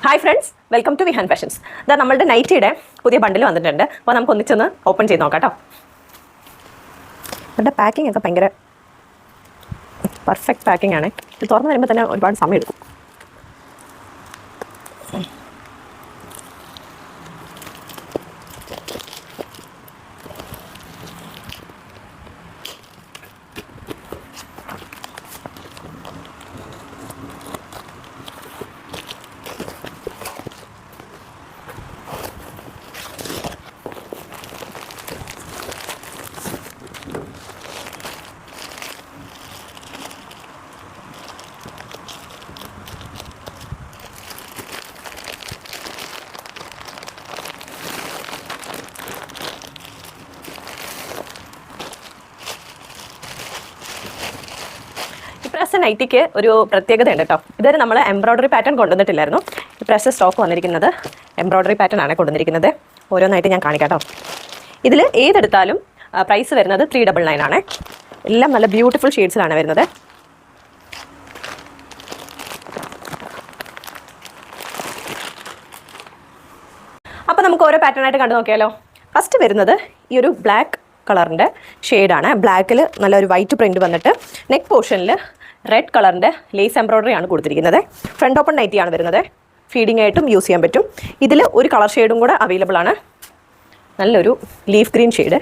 Hi friends, welcome to Vihan Fashions. ഇതാ നമ്മളുടെ നൈറ്റിയുടെ പുതിയ ബണ്ടിൽ വന്നിട്ടുണ്ട്. അപ്പോൾ നമുക്ക് ഒന്നിച്ചൊന്ന് ഓപ്പൺ ചെയ്ത് നോക്കാം കേട്ടോ. ഇതിൻ്റെ പാക്കിംഗ് ഒക്കെ ഭയങ്കര പെർഫെക്റ്റ് പാക്കിംഗ് ആണ്. ഇത് തുറന്ന് വരുമ്പോൾ തന്നെ ഒരുപാട് സമയം എടുക്കും. ഇപ്രാവശ്യം നൈറ്റിക്ക് ഒരു പ്രത്യേകത ഉണ്ട് കേട്ടോ. ഇതൊരു നമ്മൾ എംബ്രോയ്ഡറി പാറ്റേൺ കൊണ്ടുവന്നിട്ടില്ലായിരുന്നു. ഇപ്രാവശ്യം സ്റ്റോക്ക് വന്നിരിക്കുന്നത് എംബ്രോയ്ഡറി പാറ്റേൺ ആണ് കൊണ്ടുവന്നിരിക്കുന്നത്. ഓരോന്നായിട്ട് ഞാൻ കാണിക്കാം കേട്ടോ. ഇതിൽ ഏതെടുത്താലും പ്രൈസ് വരുന്നത് 399 ആണ്. എല്ലാം നല്ല ബ്യൂട്ടിഫുൾ ഷെയ്ഡ്സിലാണ് വരുന്നത്. അപ്പോൾ നമുക്ക് ഓരോ പാറ്റേൺ ആയിട്ട് കണ്ടു നോക്കിയാലോ. ഫസ്റ്റ് വരുന്നത് ഈ ഒരു ബ്ലാക്ക് കളറിൻ്റെ ഷെയ്ഡാണ്. ബ്ലാക്കിൽ നല്ലൊരു വൈറ്റ് പ്രിൻറ്റ് വന്നിട്ട് നെക്ക് പോർഷനിൽ റെഡ് കളറിൻ്റെ ലേസ് എംബ്രോയ്ഡറി ആണ് കൊടുത്തിരിക്കുന്നത്. ഫ്രണ്ട് ഓപ്പൺ നൈറ്റിയാണ് വരുന്നത്. ഫീഡിംഗ് ആയിട്ടും യൂസ് ചെയ്യാൻ പറ്റും. ഇതിൽ ഒരു കളർ ഷെയ്ഡും കൂടെ അവൈലബിൾ ആണ്. നല്ലൊരു ലീഫ് ഗ്രീൻ ഷെയ്ഡ്.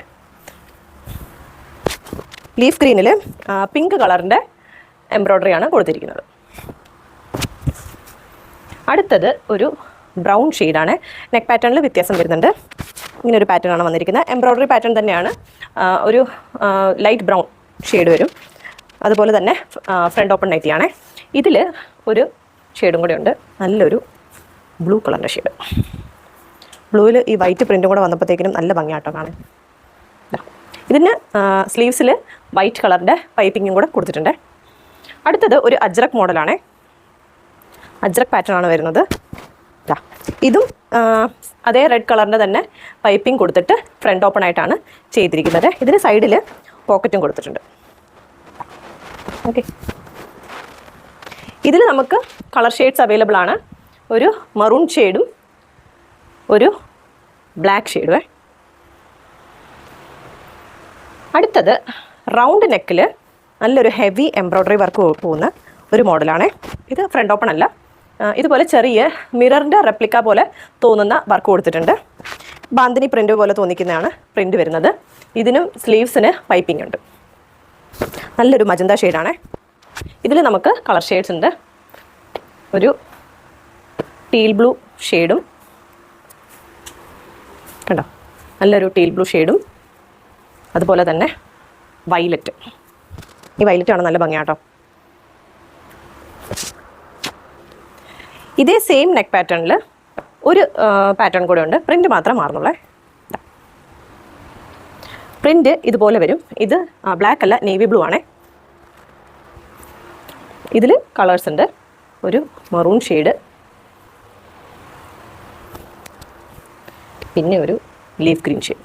ലീഫ് ഗ്രീനിൽ പിങ്ക് കളറിൻ്റെ എംബ്രോയ്ഡറി ആണ് കൊടുത്തിരിക്കുന്നത്. അടുത്തത് ഒരു ബ്രൗൺ ഷെയ്ഡാണ്. നെക്ക് പാറ്റേണിൽ വ്യത്യാസം വരുന്നുണ്ട്. ഇങ്ങനൊരു പാറ്റേൺ ആണ് വന്നിരിക്കുന്നത്. എംബ്രോയ്ഡറി പാറ്റേൺ തന്നെയാണ്. ഒരു ലൈറ്റ് ബ്രൗൺ ഷെയ്ഡ് വരും. അതുപോലെ തന്നെ ഫ്രണ്ട് ഓപ്പൺ നൈറ്റിയാണ്. ഇതിൽ ഒരു ഷെയ്ഡും കൂടെ ഉണ്ട്. നല്ലൊരു ബ്ലൂ കളറിൻ്റെ ഷെയ്ഡ്. ബ്ലൂവിൽ ഈ വൈറ്റ് പ്രിൻറ്റും കൂടെ വന്നപ്പോഴത്തേക്കിനും നല്ല ഭംഗിയാട്ടോ കാണാൻ. ഇതിന് സ്ലീവ്സിൽ വൈറ്റ് കളറിൻ്റെ പൈപ്പിങ്ങും കൂടെ കൊടുത്തിട്ടുണ്ട്. അടുത്തത് ഒരു അജ്രക് മോഡലാണ്. അജ്രക് പാറ്റേൺ ആണ് വരുന്നത്. ഇതും അതേ റെഡ് കളറിൻ്റെ തന്നെ പൈപ്പിംഗ് കൊടുത്തിട്ട് ഫ്രണ്ട് ഓപ്പൺ ആയിട്ടാണ് ചെയ്തിരിക്കുന്നത്. ഇതിന് സൈഡിൽ പോക്കറ്റും കൊടുത്തിട്ടുണ്ട്. ഓക്കെ, ഇതിൽ നമുക്ക് കളർ ഷെയ്ഡ്സ് അവൈലബിൾ ആണ്. ഒരു മറൂൺ ഷെയ്ഡും ഒരു ബ്ലാക്ക് ഷെയ്ഡും. അടുത്തത് റൗണ്ട് നെക്കിൽ നല്ലൊരു ഹെവി എംബ്രോയ്ഡറി വർക്ക് പോകുന്ന ഒരു മോഡലാണ്. ഇത് ഫ്രണ്ട് ഓപ്പൺ അല്ല. ഇതുപോലെ ചെറിയ മിററിൻ്റെ റെപ്ലിക്ക പോലെ തോന്നുന്ന വർക്ക് കൊടുത്തിട്ടുണ്ട്. ബാന്തിനി പ്രിൻ്റ് പോലെ തോന്നിക്കുന്നതാണ് പ്രിൻ്റ് വരുന്നത്. ഇതിനും സ്ലീവ്സിന് പൈപ്പിംഗ് ഉണ്ട്. നല്ലൊരു മജന്ത ഷെയ്ഡാണ്. ഇതിൽ നമുക്ക് കളർ ഷെയ്ഡ്സ് ഉണ്ട്. ഒരു ടീൽ ബ്ലൂ ഷെയ്ഡും കണ്ടോ, നല്ലൊരു ടീൽ ബ്ലൂ ഷെയ്ഡും അതുപോലെ തന്നെ വയലറ്റ്. ഈ വയലറ്റാണ് നല്ല ഭംഗിയാട്ടോ. ഇതേ സെയിം നെക്ക് പാറ്റേണിൽ ഒരു പാറ്റേൺ കൂടെ ഉണ്ട്. പ്രിൻ്റ് മാത്രം മാറുന്നുള്ളേ. പ്രിൻ്റ് ഇതുപോലെ വരും. ഇത് ബ്ലാക്ക് അല്ല, നേവി ബ്ലൂ ആണ്. ഇതിൽ കളേഴ്സ് ഉണ്ട്. ഒരു മറൂൺ ഷെയ്ഡ്, പിന്നെ ഒരു ലീഫ് ഗ്രീൻ ഷെയ്ഡ്.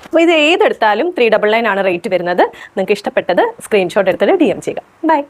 അപ്പോൾ ഇത് ഏതെടുത്താലും 399 ആണ് റേറ്റ് വരുന്നത്. നിങ്ങൾക്ക് ഇഷ്ടപ്പെട്ടത് സ്ക്രീൻഷോട്ട് എടുത്തിട്ട് DM ചെയ്യുക. ബൈ.